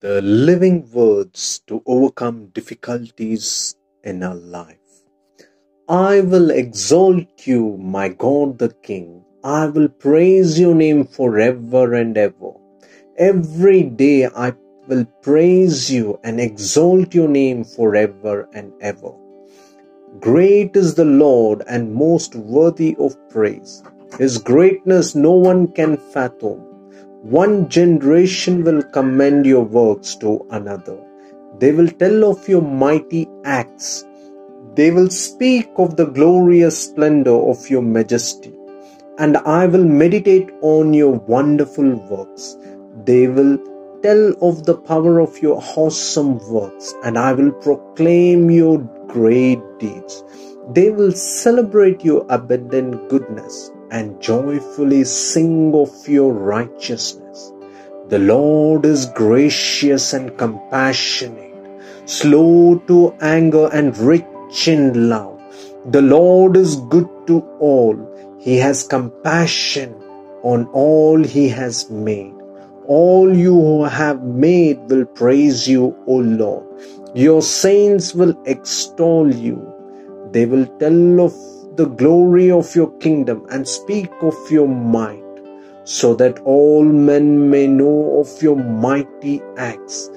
the living words to overcome difficulties in our life. I will exalt you, my God the King. I will praise your name forever and ever. Every day I will praise you and exalt your name forever and ever. Great is the Lord and most worthy of praise. His greatness no one can fathom. One generation will commend your works to another. They will tell of your mighty acts. They will speak of the glorious splendor of your majesty. And I will meditate on your wonderful works. They will tell of the power of your awesome works, and I will proclaim your great deeds. They will celebrate your abundant goodness and joyfully sing of your righteousness. The Lord is gracious and compassionate, slow to anger and rich in love. The Lord is good to all. He has compassion on all he has made. All you who have made will praise you, O Lord. Your saints will extol you. They will tell of the glory of your kingdom and speak of your might, so that all men may know of your mighty acts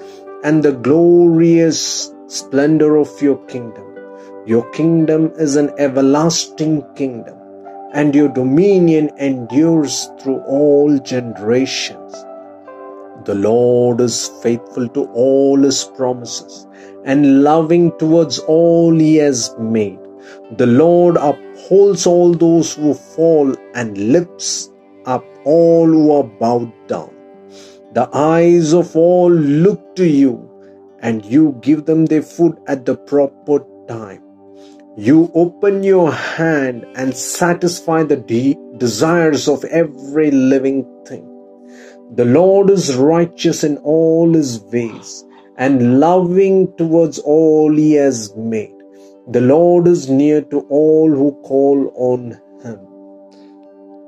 and the glorious splendor of your kingdom. Your kingdom is an everlasting kingdom, and your dominion endures through all generations. The Lord is faithful to all his promises and loving towards all he has made. The Lord upholds all those who fall and lifts up all who are bowed down. The eyes of all look to you, and you give them their food at the proper time. You open your hand and satisfy the desires of every living thing. The Lord is righteous in all his ways and loving towards all he has made. The Lord is near to all who call on him,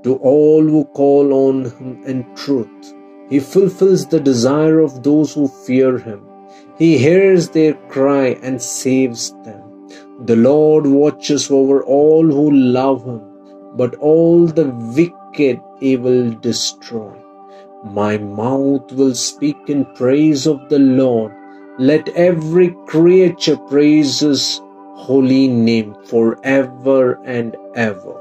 to all who call on him in truth. He fulfills the desire of those who fear him. He hears their cry and saves them. The Lord watches over all who love him, but all the wicked he will destroy. My mouth will speak in praise of the Lord. Let every creature praise his holy name forever and ever.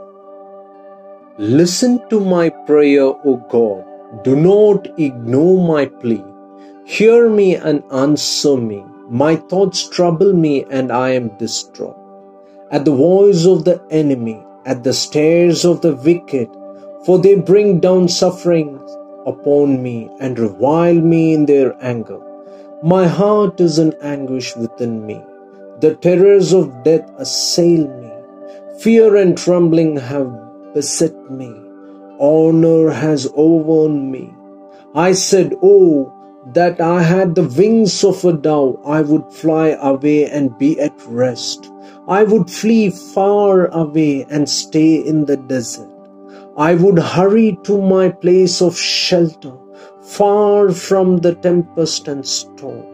Listen to my prayer, O God. Do not ignore my plea. Hear me and answer me. My thoughts trouble me and I am distraught. At the voice of the enemy, at the stares of the wicked, for they bring down sufferings upon me and revile me in their anger. My heart is in anguish within me. The terrors of death assail me. Fear and trembling have beset me. Honor has overwhelmed me. I said, oh, that I had the wings of a dove, I would fly away and be at rest. I would flee far away and stay in the desert. I would hurry to my place of shelter, far from the tempest and storm.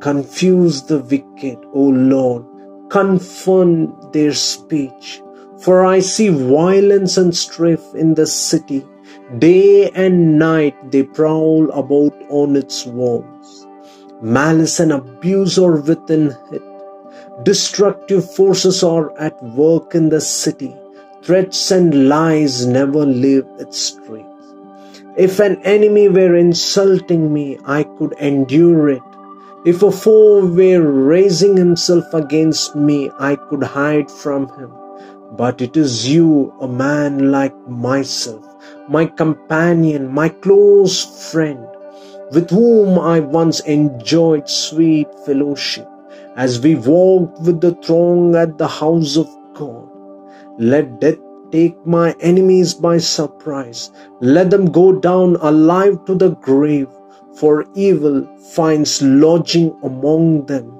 Confuse the wicked, O Lord, confound their speech. For I see violence and strife in the city. Day and night they prowl about on its walls. Malice and abuse are within it. Destructive forces are at work in the city. Threats and lies never leave its streets. If an enemy were insulting me, I could endure it. If a foe were raising himself against me, I could hide from him. But it is you, a man like myself, my companion, my close friend, with whom I once enjoyed sweet fellowship, as we walked with the throng at the house of God. Let death take my enemies by surprise. Let them go down alive to the grave, for evil finds lodging among them.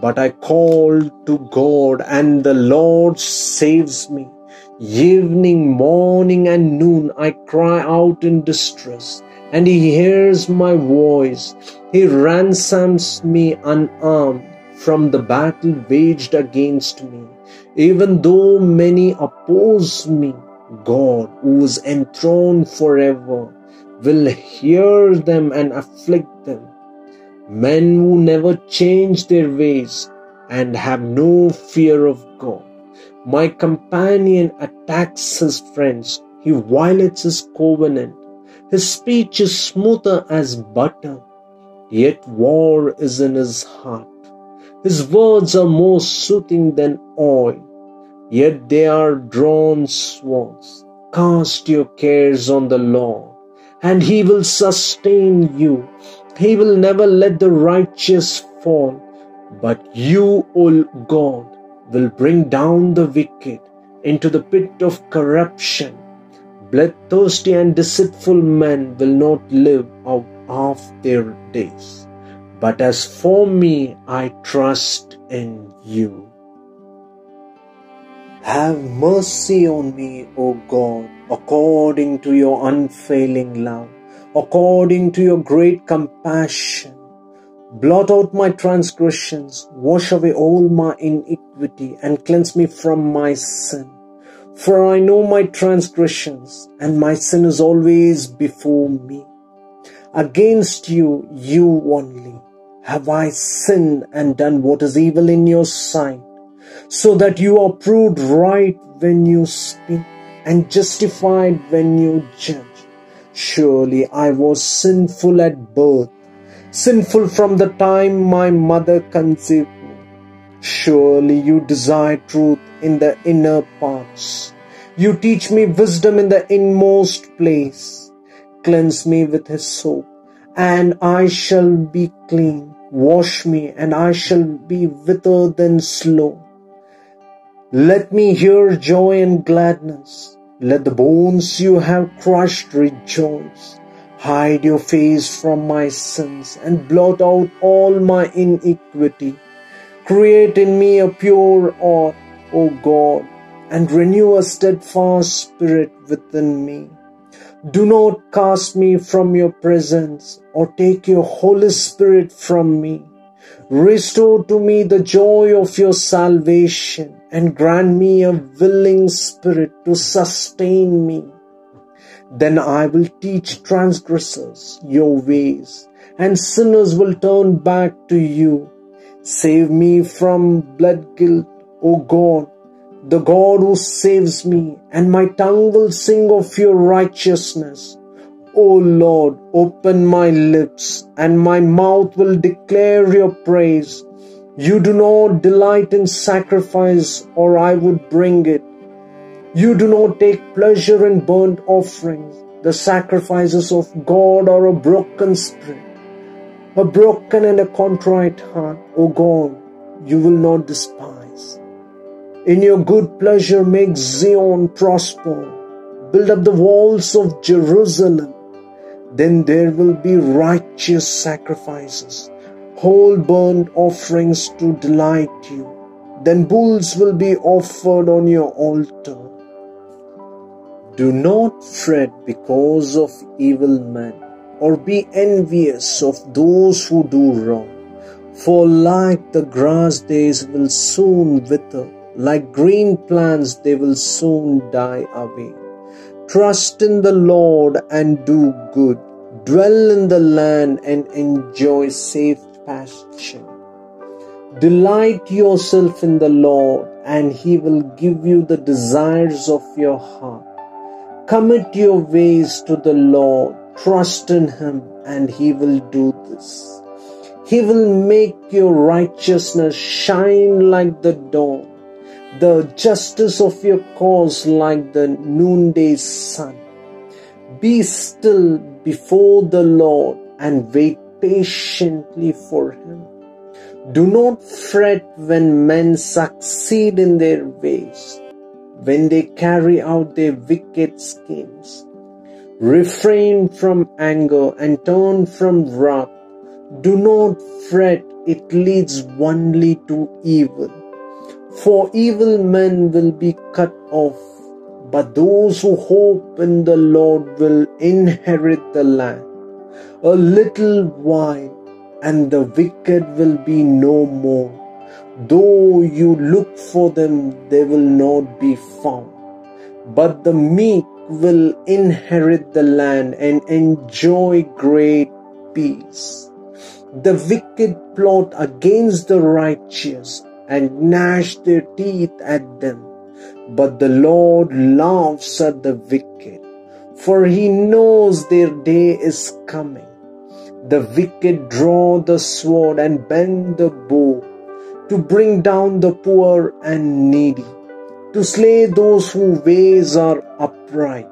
But I call to God, and the Lord saves me. Evening, morning, and noon I cry out in distress, and he hears my voice. He ransoms me unarmed from the battle waged against me. Even though many oppose me, God, who is enthroned forever, will hear them and afflict them. Men who never change their ways and have no fear of God. My companion attacks his friends. He violates his covenant. His speech is smoother as butter, yet war is in his heart. His words are more soothing than oil, yet they are drawn swords. Cast your cares on the Lord, and he will sustain you. He will never let the righteous fall, but you, O God, will bring down the wicked into the pit of corruption. Bloodthirsty and deceitful men will not live out of their days. But as for me, I trust in you. Have mercy on me, O God, according to your unfailing love, according to your great compassion. Blot out my transgressions, wash away all my iniquity, and cleanse me from my sin. For I know my transgressions, and my sin is always before me. Against you, you only, have I sinned and done what is evil in your sight, so that you are proved right when you speak, and justified when you judge. Surely I was sinful at birth, sinful from the time my mother conceived me. Surely you desire truth in the inner parts. You teach me wisdom in the inmost place. Cleanse me with hyssop, and I shall be clean. Wash me, and I shall be whiter than snow. Let me hear joy and gladness. Let the bones you have crushed rejoice. Hide your face from my sins and blot out all my iniquity. Create in me a pure heart, O God, and renew a steadfast spirit within me. Do not cast me from your presence or take your Holy Spirit from me. Restore to me the joy of your salvation and grant me a willing spirit to sustain me. Then I will teach transgressors your ways, and sinners will turn back to you. Save me from blood guilt, O God, the God who saves me, and my tongue will sing of your righteousness. O Lord, open my lips, and my mouth will declare your praise. You do not delight in sacrifice, or I would bring it. You do not take pleasure in burnt offerings. The sacrifices of God are a broken spirit, a broken and a contrite heart. O God, you will not despise. In your good pleasure make Zion prosper. Build up the walls of Jerusalem. Then there will be righteous sacrifices, whole burnt offerings to delight you. Then bulls will be offered on your altar. Do not fret because of evil men, or be envious of those who do wrong. For like the grass they will soon wither, like green plants they will soon die away. Trust in the Lord and do good. Dwell in the land and enjoy safe pasture. Delight yourself in the Lord, and He will give you the desires of your heart. Commit your ways to the Lord. Trust in Him, and He will do this. He will make your righteousness shine like the dawn, the justice of your cause like the noonday sun. Be still before the Lord and wait patiently for Him. Do not fret when men succeed in their ways, when they carry out their wicked schemes. Refrain from anger and turn from wrath. Do not fret, it leads only to evil. For evil men will be cut off, but those who hope in the Lord will inherit the land. A little while, and the wicked will be no more. Though you look for them, they will not be found. But the meek will inherit the land and enjoy great peace. The wicked plot against the righteous and gnash their teeth at them. But the Lord laughs at the wicked, for he knows their day is coming. The wicked draw the sword and bend the bow to bring down the poor and needy, to slay those whose ways are upright.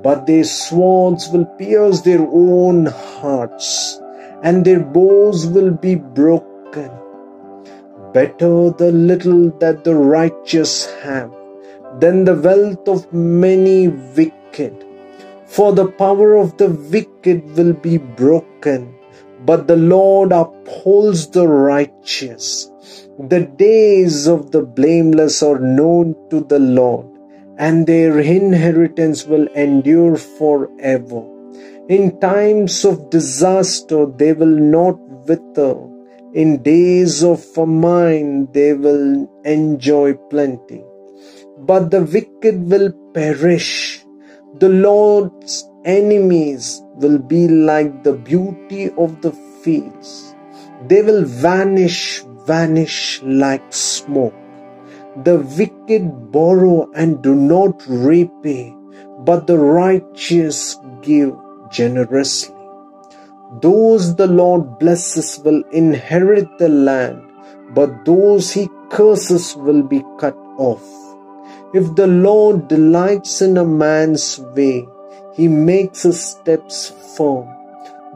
But their swords will pierce their own hearts, and their bows will be broken. Better the little that the righteous have than the wealth of many wicked. For the power of the wicked will be broken, but the Lord upholds the righteous. The days of the blameless are known to the Lord, and their inheritance will endure forever. In times of disaster they will not wither. In days of famine they will enjoy plenty. But the wicked will perish. The Lord's enemies will be like the beauty of the fields. They will vanish like smoke. The wicked borrow and do not repay, but the righteous give generously. Those the Lord blesses will inherit the land, but those he curses will be cut off. If the Lord delights in a man's way, he makes his steps firm.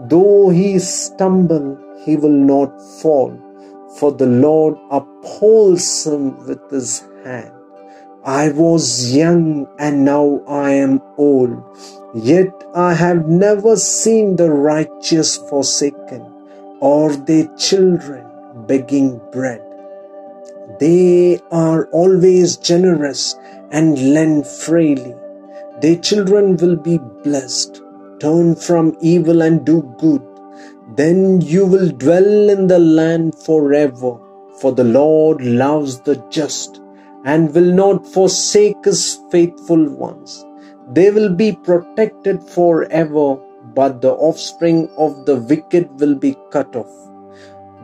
Though he stumble, he will not fall, for the Lord upholds him with his hand. I was young and now I am old, yet I have never seen the righteous forsaken, or their children begging bread. They are always generous and lend freely. Their children will be blessed. Turn from evil and do good. Then you will dwell in the land forever. For the Lord loves the just and will not forsake his faithful ones. They will be protected forever, but the offspring of the wicked will be cut off.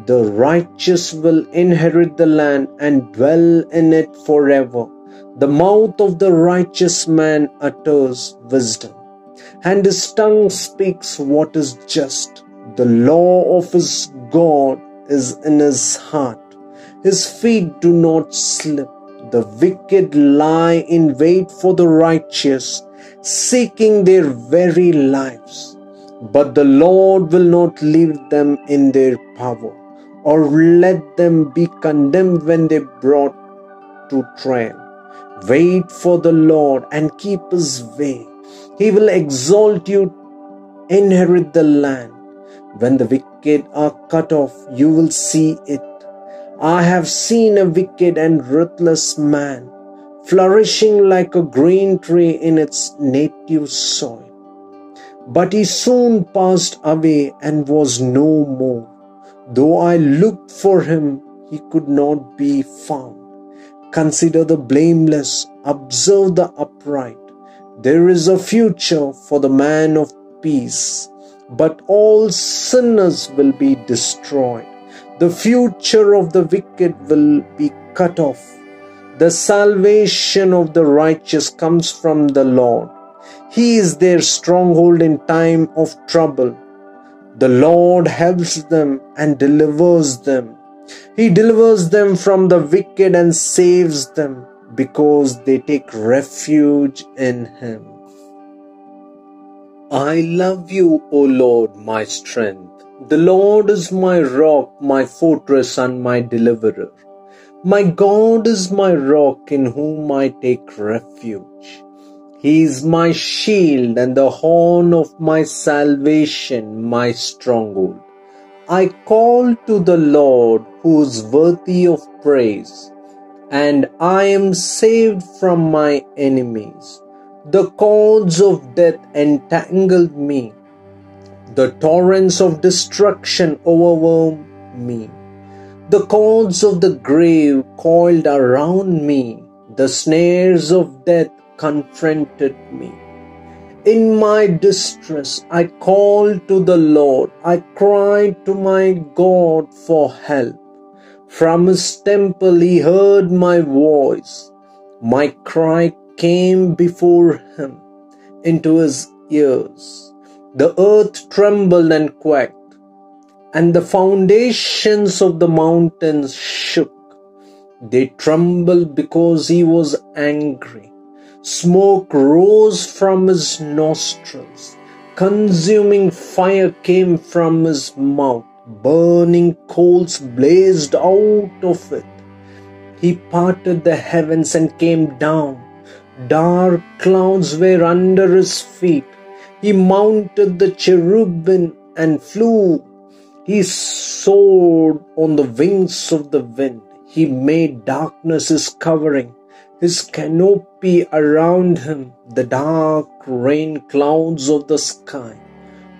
The righteous will inherit the land and dwell in it forever. The mouth of the righteous man utters wisdom, and his tongue speaks what is just. The law of his God is in his heart. His feet do not slip. The wicked lie in wait for the righteous, seeking their very lives. But the Lord will not leave them in their power, or let them be condemned when they brought to trial. Wait for the Lord and keep his way. He will exalt you, inherit the land. When the wicked are cut off, you will see it. I have seen a wicked and ruthless man, flourishing like a green tree in its native soil. But he soon passed away and was no more. Though I looked for him, he could not be found. Consider the blameless, observe the upright. There is a future for the man of peace, but all sinners will be destroyed. The future of the wicked will be cut off. The salvation of the righteous comes from the Lord. He is their stronghold in time of trouble. The Lord helps them and delivers them. He delivers them from the wicked and saves them because they take refuge in him. I love you, O Lord, my strength. The Lord is my rock, my fortress, and my deliverer. My God is my rock in whom I take refuge. He is my shield and the horn of my salvation, my stronghold. I call to the Lord who is worthy of praise, and I am saved from my enemies. The cords of death entangled me. The torrents of destruction overwhelmed me. The cords of the grave coiled around me. The snares of death confronted me. In my distress, I called to the Lord. I cried to my God for help. From his temple he heard my voice. My cry came before him into his ears. The earth trembled and quaked, and the foundations of the mountains shook. They trembled because he was angry. Smoke rose from his nostrils. Consuming fire came from his mouth. Burning coals blazed out of it. He parted the heavens and came down. Dark clouds were under his feet. He mounted the cherubim and flew. He soared on the wings of the wind. He made darkness his covering, his canopy around him, the dark rain clouds of the sky.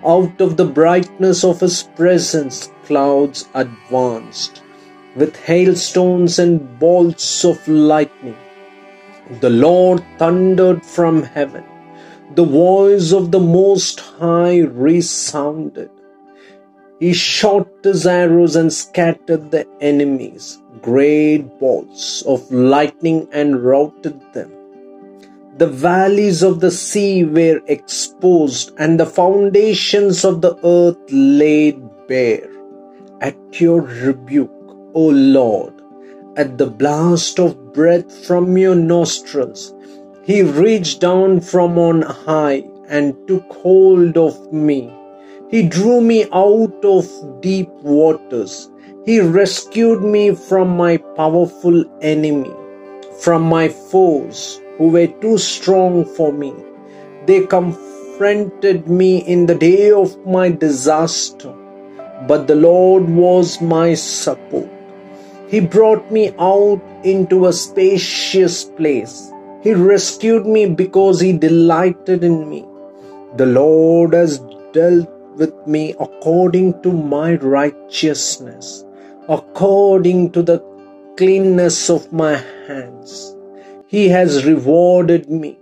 Out of the brightness of his presence, clouds advanced, with hailstones and bolts of lightning. The Lord thundered from heaven. The voice of the Most High resounded. He shot his arrows and scattered the enemies. Great bolts of lightning and routed them. The valleys of the sea were exposed, and the foundations of the earth laid bare. At your rebuke, O Lord, at the blast of breath from your nostrils, he reached down from on high and took hold of me. He drew me out of deep waters. He rescued me from my powerful enemy, from my foes who were too strong for me. They confronted me in the day of my disaster, but the Lord was my support. He brought me out into a spacious place. He rescued me because he delighted in me. The Lord has dealt with me according to my righteousness, according to the cleanness of my hands. He has rewarded me,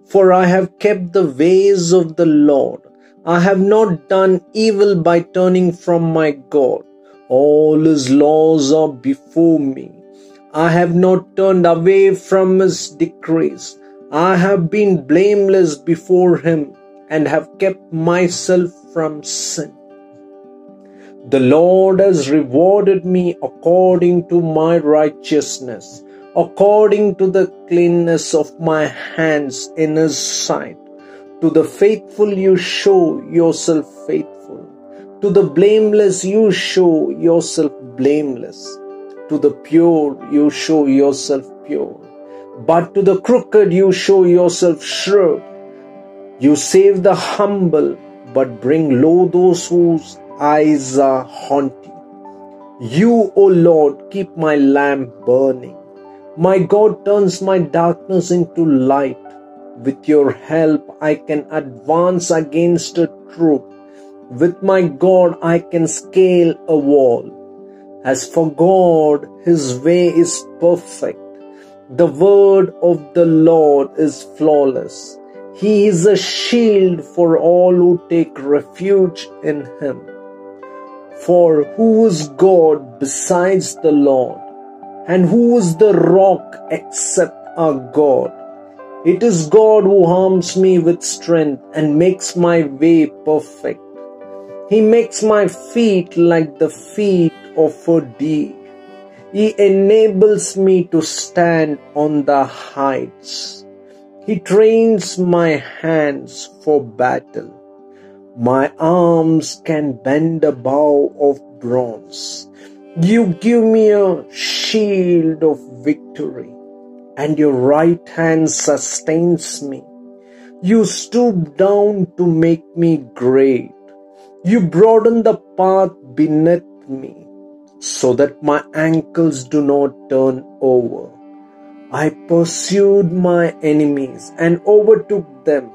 for I have kept the ways of the Lord. I have not done evil by turning from my God. All his laws are before me. I have not turned away from his decrees. I have been blameless before him and have kept myself from sin. The Lord has rewarded me according to my righteousness, according to the cleanness of my hands in his sight. To the faithful you show yourself faithful. To the blameless you show yourself blameless. To the pure you show yourself pure. But to the crooked you show yourself shrewd. You save the humble, but bring low those whose eyes are haughty. You, O Lord, keep my lamp burning. My God turns my darkness into light. With your help, I can advance against a troop. With my God, I can scale a wall. As for God, his way is perfect. The word of the Lord is flawless. He is a shield for all who take refuge in him. For who is God besides the Lord? And who is the rock except our God? It is God who arms me with strength and makes my way perfect. He makes my feet like the feet of a deer. He enables me to stand on the heights. He trains my hands for battle. My arms can bend a bow of bronze. You give me a shield of victory, and your right hand sustains me. You stoop down to make me great. You broaden the path beneath me, so that my ankles do not turn over. I pursued my enemies and overtook them.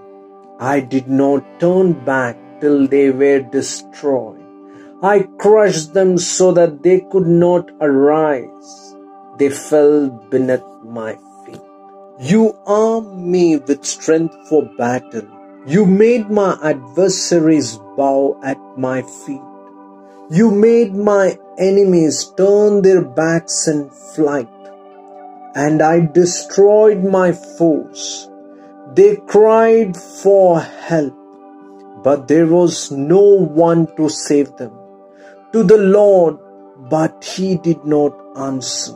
I did not turn back till they were destroyed. I crushed them so that they could not arise. They fell beneath my feet. You armed me with strength for battle. You made my adversaries bow at my feet. You made my enemies turn their backs in flight, and I destroyed my foes. They cried for help, but there was no one to save them. To the Lord, but He did not answer.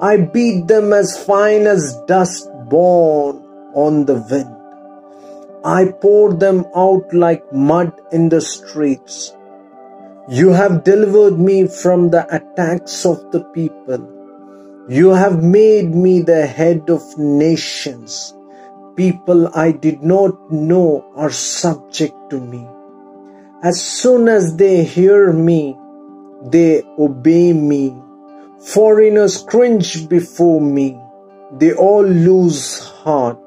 I beat them as fine as dust borne on the wind. I poured them out like mud in the streets. You have delivered me from the attacks of the people. You have made me the head of nations. People I did not know are subject to me. As soon as they hear me, they obey me. Foreigners cringe before me. They all lose heart.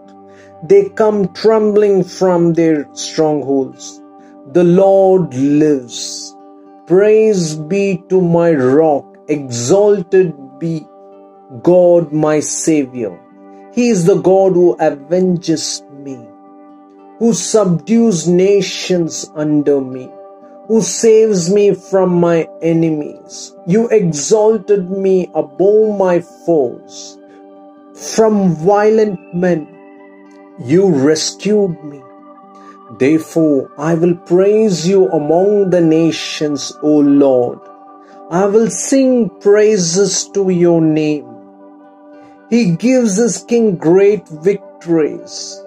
They come trembling from their strongholds. The Lord lives. Praise be to my rock. Exalted be God my Savior. He is the God who avenges me, who subdues nations under me, who saves me from my enemies. You exalted me above my foes. From violent men you rescued me. Therefore I will praise you among the nations, O Lord. I will sing praises to your name. He gives his king great victories.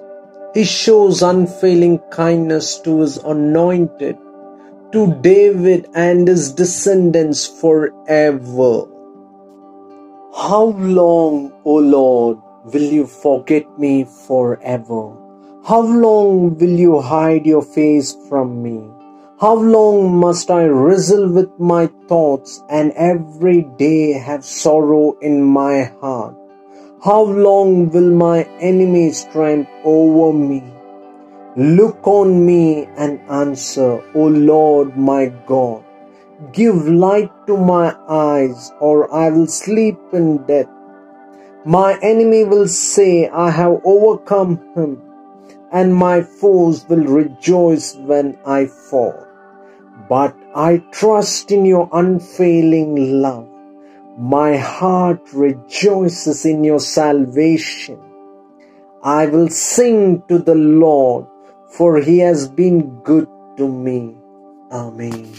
He shows unfailing kindness to his anointed, to David and his descendants forever. How long, O Lord, will you forget me forever? How long will you hide your face from me? How long must I wrestle with my thoughts and every day have sorrow in my heart? How long will my enemies triumph over me? Look on me and answer, O Lord my God. Give light to my eyes, or I will sleep in death. My enemy will say, I have overcome him, and my foes will rejoice when I fall. But I trust in your unfailing love. My heart rejoices in your salvation. I will sing to the Lord, for He has been good to me. Amen.